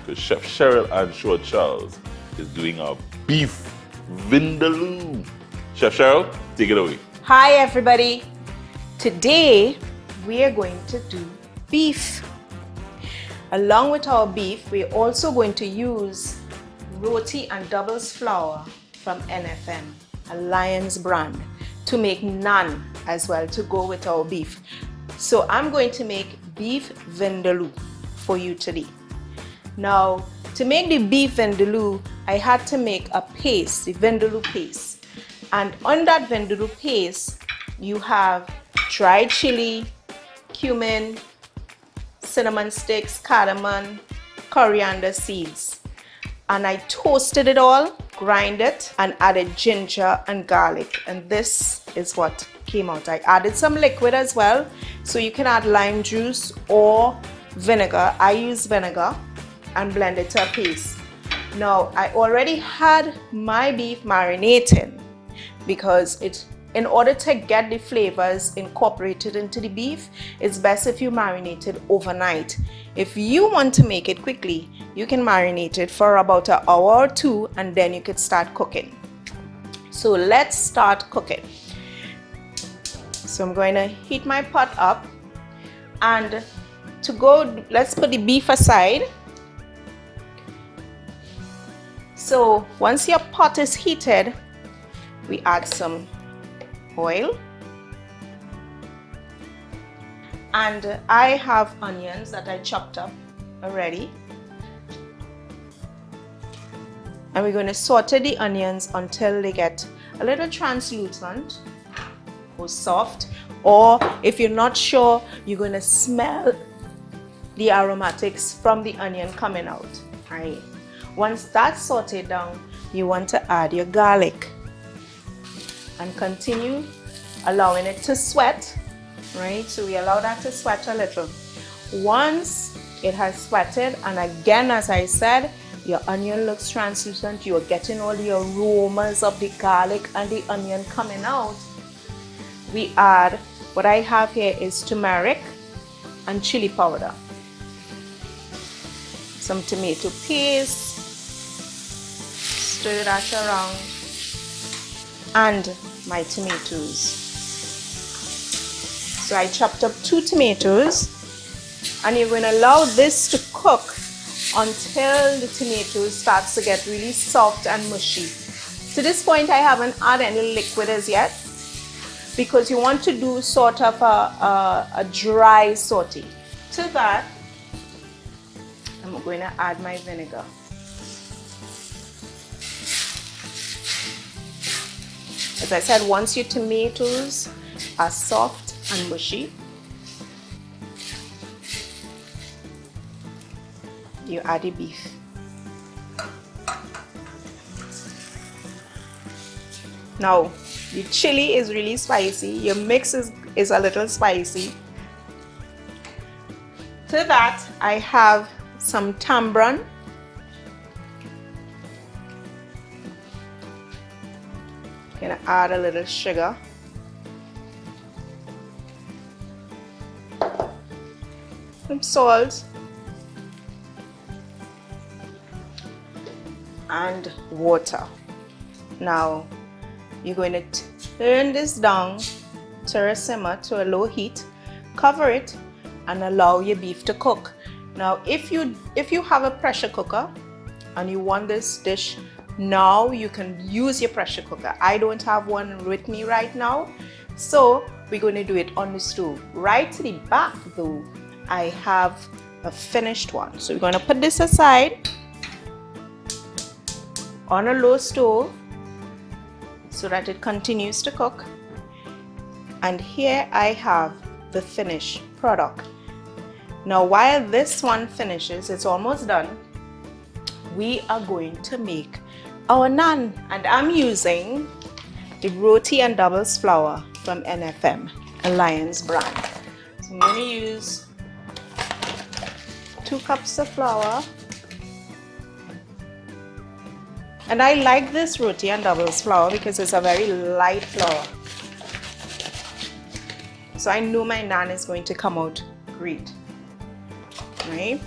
because Chef Cheryl-Ann Shortt-Charles is doing our Beef Vindaloo. Chef Cheryl, take it away. Hi everybody. Today we are going to do beef. Along with our beef, we're also going to use Roti and doubles flour from NFM, a Lion's brand, to make naan as well to go with our beef. So I'm going to make beef vindaloo for you today. Now, to make the beef vindaloo, I had to make a paste, the vindaloo paste. And on that vindaloo paste, you have dried chili, cumin, cinnamon sticks, cardamom, coriander seeds. And I toasted it all, grind it, and added ginger and garlic. And this is what came out. I added some liquid as well, so you can add lime juice or vinegar. I use vinegar, and blend it to a paste. Now, I already had my beef marinating because in order to get the flavors incorporated into the beef, it's best if you marinate it overnight. If you want to make it quickly, you can marinate it for about an hour or two, and then you could start cooking. So let's start cooking. So I'm going to heat my pot up, and to go, let's put the beef aside. So once your pot is heated, we add some oil, and I have onions that I chopped up already, and we're going to saute the onions until they get a little translucent or soft, or if you're not sure, you're going to smell the aromatics from the onion coming out. Right. Once that's sauteed down, you want to add your garlic and continue allowing it to sweat, right? So we allow that to sweat a little. Once it has sweated, and again, as I said, your onion looks translucent, you're getting all the aromas of the garlic and the onion coming out, we add, what I have here is turmeric and chili powder, some tomato paste, stir that around, and my tomatoes. So I chopped up 2 tomatoes, and you're going to allow this to cook until the tomatoes starts to get really soft and mushy. To this point, I haven't added any liquid as yet, because you want to do sort of a dry saute. To that, I'm going to add my vinegar. As I said, once your tomatoes are soft and mushy, you add the beef. Now, the chili is really spicy, your mix is a little spicy. To that, I have some tamarind, gonna add a little sugar, some salt, and water. Now you're going to turn this down to a simmer, to a low heat, cover it, and allow your beef to cook. Now if you have a pressure cooker and you want this dish, now you can use your pressure cooker. I don't have one with me right now, so we're going to do it on the stove. Right to the back though, I have a finished one. So we're going to put this aside on a low stove so that it continues to cook. And here I have the finished product. Now while this one finishes, it's almost done, we are going to make our naan, and I'm using the Roti and doubles flour from NFM, a Lion's brand. So I'm going to use 2 cups of flour, and I like this Roti and doubles flour because it's a very light flour, so I know my naan is going to come out great, right?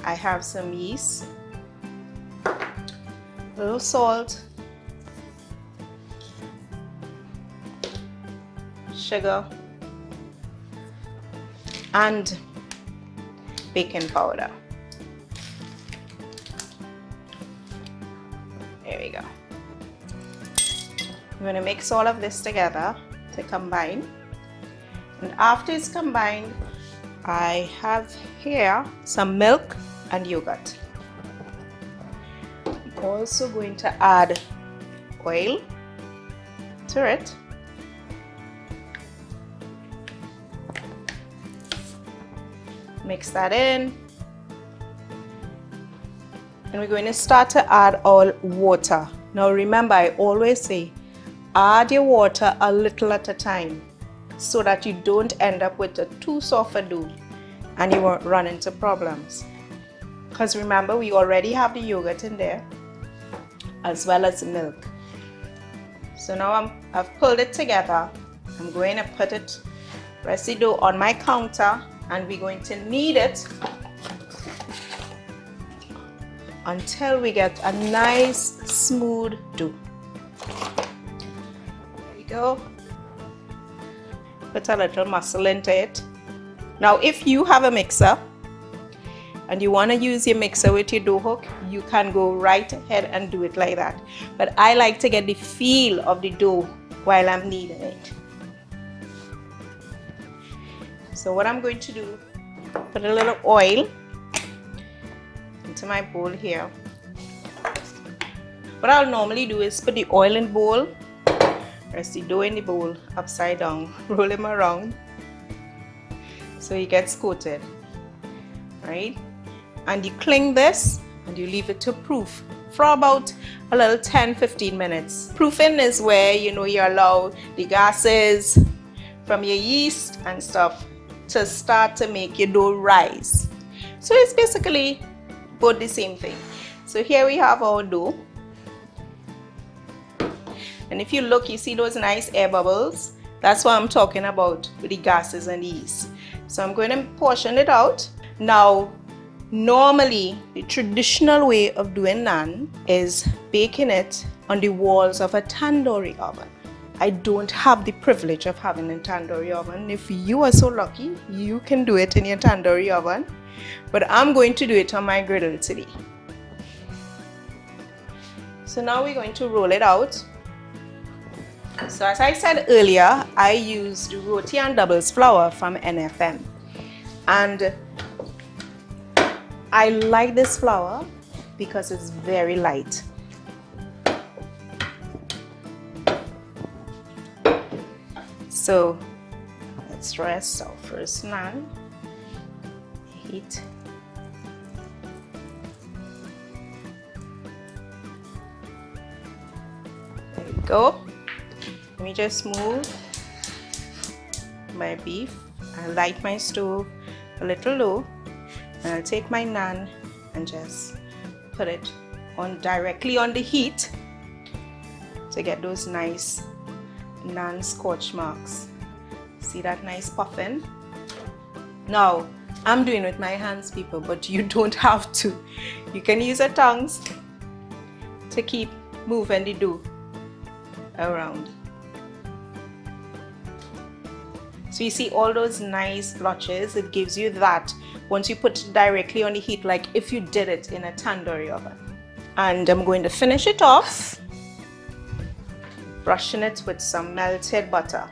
I have some yeast, a little salt, sugar, and baking powder. There we go. I'm going to mix all of this together to combine. And after it's combined, I have here some milk and yogurt. I'm also going to add oil to it. Mix that in. And we're going to start to add our water. Now remember, I always say, add your water a little at a time so that you don't end up with a too soft a dough and you won't run into problems. Because remember, we already have the yogurt in there as well as the milk. So now I've pulled it together. I'm going to put it, rest the dough on my counter, and we're going to knead it until we get a nice smooth dough. There we go. Put a little muscle into it. Now if you have a mixer and you want to use your mixer with your dough hook, you can go right ahead and do it like that. But I like to get the feel of the dough while I'm kneading it. So what I'm going to do, put a little oil into my bowl here. What I'll normally do is put the oil in the bowl, rest the dough in the bowl upside down, roll him around so he gets coated, right? And you cling this and you leave it to proof for about a little 10-15 minutes. Proofing is where you allow the gases from your yeast and stuff to start to make your dough rise. So it's basically both the same thing. So here we have our dough. And if you look, you see those nice air bubbles? That's what I'm talking about with the gases and the yeast. So I'm going to portion it out. Now, normally, the traditional way of doing naan is baking it on the walls of a tandoori oven. I don't have the privilege of having a tandoori oven. If you are so lucky, you can do it in your tandoori oven. But I'm going to do it on my griddle today. So now we're going to roll it out. So as I said earlier, I used Roti and doubles flour from NFM. And I like this flour because it's very light. So let's rest our first naan. Heat. There we go. Let me just move my beef. I'll light my stove a little low, and I'll take my naan and just put it on directly on the heat to get those nice naan scorch marks. See that nice puffin? Now I'm doing it with my hands, people, but you don't have to. You can use your tongues to keep moving the dough around. So you see all those nice blotches. It gives you that once you put it directly on the heat, like if you did it in a tandoori oven. And I'm going to finish it off, brushing it with some melted butter.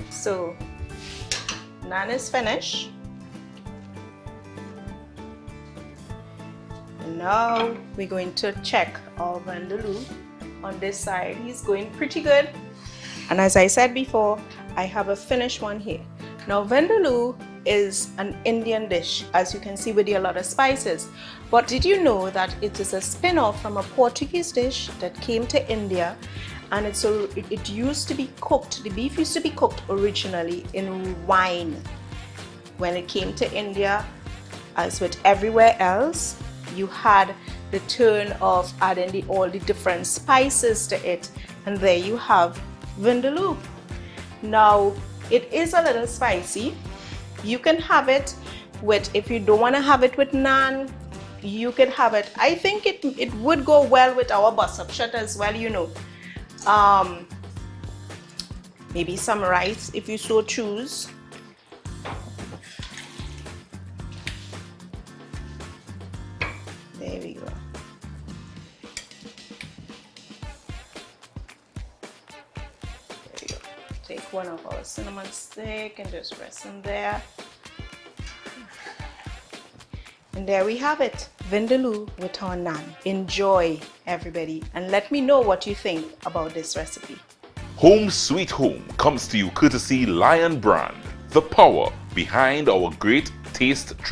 So naan is finished. And now we're going to check our vindaloo. On this side, he's going pretty good. And as I said before, I have a finished one here. Now vindaloo is an Indian dish, as you can see, with a lot of spices. But did you know that it is a spin-off from a Portuguese dish that came to India, and it used to be cooked, the beef used to be cooked originally in wine. When it came to India, as with everywhere else, you had the turn of adding all the different spices to it, and there you have vindaloo. Now it is a little spicy, You can have it with, if you don't want to have it with naan, you can have it. I think it would go well with our bus up shut as well, you know. Maybe some rice if you so choose. There we go. There we go. Take one of our cinnamon stick and just press them there. And there we have it, vindaloo with our naan. Enjoy, everybody, and let me know what you think about this recipe. Home Sweet Home comes to you courtesy Lion Brand, the power behind our great taste tradition.